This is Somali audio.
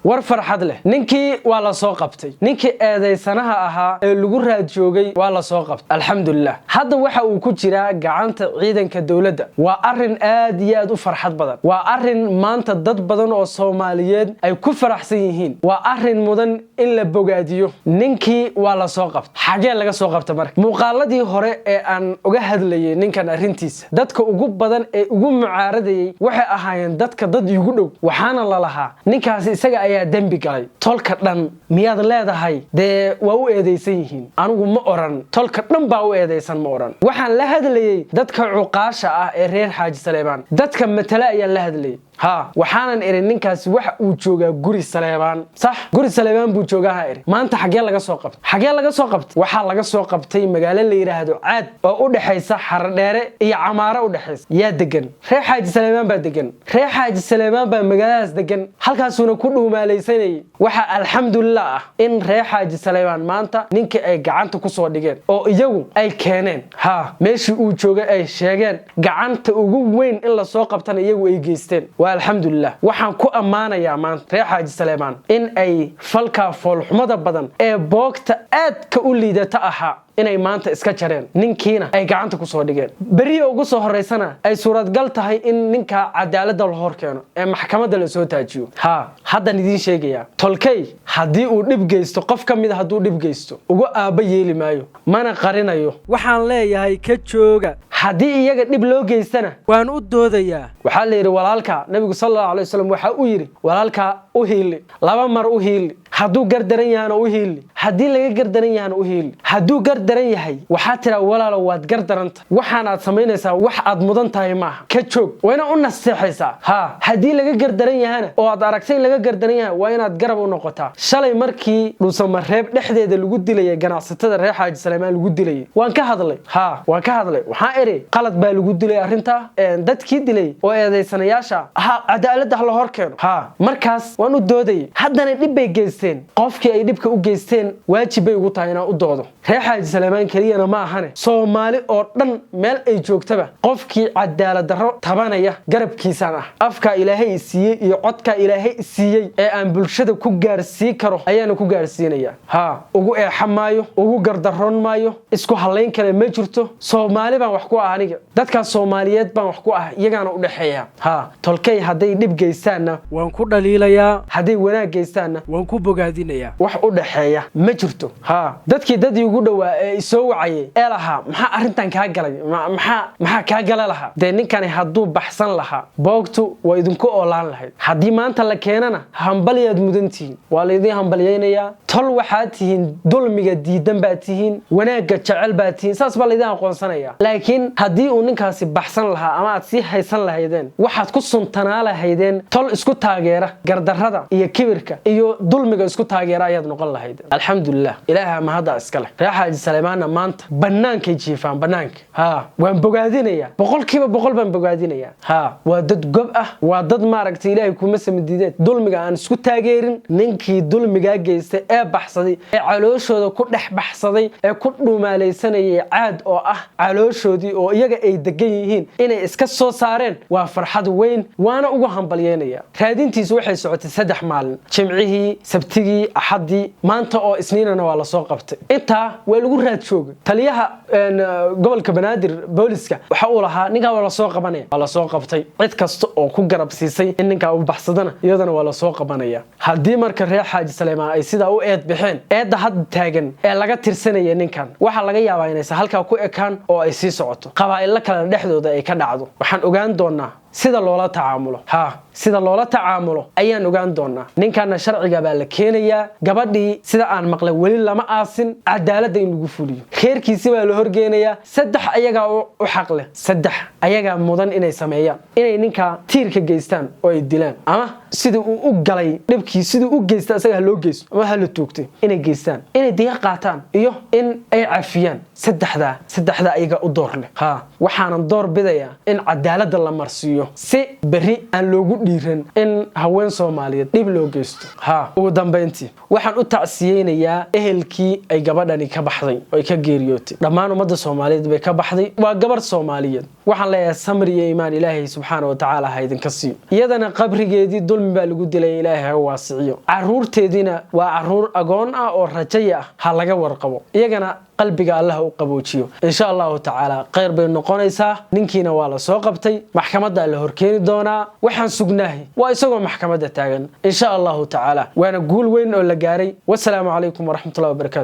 war farxad leh ninkii waa la soo qabtay ninkii eedeysanaha ahaa ee lagu raad joogay waa la soo qabtay alxamdulillah hadda waxa uu ku jiraa gacanta ciidanka dawladda waa arin aad iyo aad u farxad badan waa arin maanta dad badan oo Soomaaliyeed ay ku faraxsan yihiin waa arin mudan in la bogaadiyo ninkii waa la soo qabtay xagee laga soo qabtay marka muuqaaladii hore ee aan uga hadlayay ninkan arintiisa dadka ugu badan ee ugu mucaaradayay waxay ahaayeen dadka dad igu dhow waxaana la lahaa ninkaas isaga ayaa dambi galay tolka dhan miyaad leedahay waa u eedeysan yihiin anigu ma oran tolka dhan baa u eedeysan ma oran waxaan la hadlayay dadka cuqaasha ah ee reer Xaaji Saleebaan dadka matala ayaa la hadlayay waxaanan iri ninkaas waxa uu joogaa guri Saleebaan sax guri Saleebaan buu joogaa iri maanta xagee laga soo qabtay waxa laga soo qabtay magaalo la yiraahdo Caad oo u dhaxaysa Xardheere iyo Camaaro u dhaxaysa yaa degan reer Xaaji Saleebaan baa degan reer Xaaji Saleebaan baa magaaladaas degan halkaasuna ku dhuumaalaysanay waxa alxamdulillah in reer Xaaji Saleebaan maanta ninkii ay gacanta ku soo dhigeen oo iyagu ay keeneen meeshii uu joogay ay sheegeen gacanta ugu weyn in la soo qabtana iyagu ay geysteen alxamdulillah waxaan ku amaanayaa maanta reer Xaaji Saleebaan in ay falka foolxumada badan ee boogta aad ka u liidata ahaa inay maanta iska jareen ninkiina ay gacanta ku soo dhigeen bariyo ugu soo horeysana ay suuradgal tahay in ninka cadaaladda la hor keeno ee maxkamadda la soo taajiyo haddan idin sheegaya tolkay haddii uu dhib geysto qof ka mid ah hadduu dhib geysto ugu aaba yeeli maayo mana qarinayo waxaan leeyahay ka jooga haddii iyaga dhib loo geystana waan u doodayaa waxaa la yiri walaalka nabigu sallallahu alayhi wasallam waxa uu yiri walaalka u hiili laba mar u hiili hadduu gardaran yahay u hiili haddii laga gardaran yahay u hiili hadduu gardaran yahay waxa tira walaalo waad gardaranta waxaan aad sameynaysaa wax aad mudan tahay maaha ka joog wayna u nasteexaysaa haddii laga gardaran yahana oo aad aragtay laga gardaran yahay waa inaad garab u noqotaa shalay markii Dhuusamareeb dhexdeeda lagu dilay ganacsatada reer Xaaji Saleebaan lagu dilay waan ka hadlay waxaan iri qalad baa lagu dilay arinta dadkii dilay oo eedeysanayaasha cadaaladda la hor keeno markaas waan u dooday haddana dhib bay geysteen qofkii ay dhibka u geysteen waajib bay ugu tahay inaan u doodo reer Xaaji Saleebaan kaliya ma ahane Soomaali oo dhan meel ay joogtaba qofkii cadaalad darro tabanaya garabkiisaan ah afka Ilaahay siiyay iyo codka Ilaahay siiyay ee aan bulshada ku gaarsiin karo ayaan ku gaarsiinaya ugu eexamaayo ugu gardaroon maayo isku haleyn kale ma jirto Soomaali baan wax ku ah aniga dadka Soomaaliyeed baan wax ku ah iyagana u dhaxeeya tolkay haday dhib geystaana waan ku dhaliilayaa haday wanaag geystaana waan ku bogaadinayaa wax u dhaxeeya ma jirto dadkii dad ugu dhawaa ee soo wacay ee laha maxaa arintan ka galay maxaa ka galay laha ninkani hadduu baxsan laha boogtu waa idinku oolaan lahayd haddii maanta la keenana hambaliyaad mudantiin waa la idin hambaliyaynayaa tol waxaad tihiin dulmiga diidan baad tihiin wanaaga jecel baad tihiin saas baa la idin aqoonsanaya laakiin haddii uu ninkaasi baxsan lahaa ama aad si haysan lahaydeen waxaad ku suntanaa lahaydeen tol isku taageera gardarrada iyo kibirka iyo dulmiga isku taageera ayaad noqon lahaydeen alxamdulillah ilaaha ma hada iska leh reer Xaaji Saleebaan maanta banaanka jiifaan banaanka waan bogaadinayaa boqolkiiba boqol baan bogaadinayaa waa dad gob ah waa dad maaragtay Ilaahay kuma samadideed dulmiga aan isku taageerin ninkii dulmiga geystay ee baxsaday ee calooshooda ku dhex baxsaday ee ku dhuumaalaysanayay Caad oo ah calooshoodii oo iyaga ay degan yihiin inay iska soo saareen waa farxad weyn waana ugu hambalyeynaya raadintiisu waxay socotay 3 maalin jimcihii sabtigii axadii maanta oo isniinana waa la soo qabtay inta way lagu raad joogay taliyaha gobolka Banaadir booliska waxa uu lahaa ninka waa la soo qabanaya waa la soo qabtay cid kasta oo ku garab siisay in ninka uu baxsadana iyadana waa la soo qabanaya haddii marka reer Xaaji Saleebaan ay sida u eed bixeen eedda had taagan ee laga tirsanaya ninkan waxa laga yaabaa inay halka ku ekaan oo ay sii socoto qabaa'il kala dhexdooda ay ka dhacdo waxaan ogaan doonaa sida loola tacaamulo sida loola tacaamulo ayaan ogaan doonaa ninkana sharciga baa la keenayaa gabadhii sida aan maqlay wali lama aasin cadaaladda in lagu fuliyo kheerkiisa baa la horgeenayaa 3 ayaga u xaq leh 3 ayaga mudan inay sameeyaan inay ninka tiirka geystaan oo ay dilaan ama sida uu u galay dhibkii sida uu geystay asaga loo geysto ama hal toogtay inay geystaan inay diga qaataan iyo in ay cafiyaan 3 ayaga u door leh waxaan door bidaya in cadaaladda la marsiyo si bari aan loogu dhiiran in haween Soomaaliyeed dib loo geysto ugu dambeyntii waxaan u tacsiyeynayaa ehelkii ay gabadhani ka baxday oo ay ka geeriyootay dhammaan ummadda Soomaaliyeed bay ka baxday waa gabar Soomaaliyeed waxaan leeyahay samir iyo iimaan ilaahay subxaanahu wa tacaala ha idinka siiyo iyadana qabrigeedii dulmi baa lagu dilay ilaahay ha waasiciyo caruurteediina waa caruur agoon ah oo rajaya ah ha laga warqabo iyagana qalbiga Allah u qaboojiyo insha Allah ta'ala qeyr bay noqonaysaa ninkiina waa la soo qabtay maxkamadda la horkeeni doonaa waxaan sugnahay waa isagoo maxkamadda taagan insha Allah ta'ala waana guul weyn oo la gaaray wassalaamu calaykum wa rahmatullahi wa barakatuh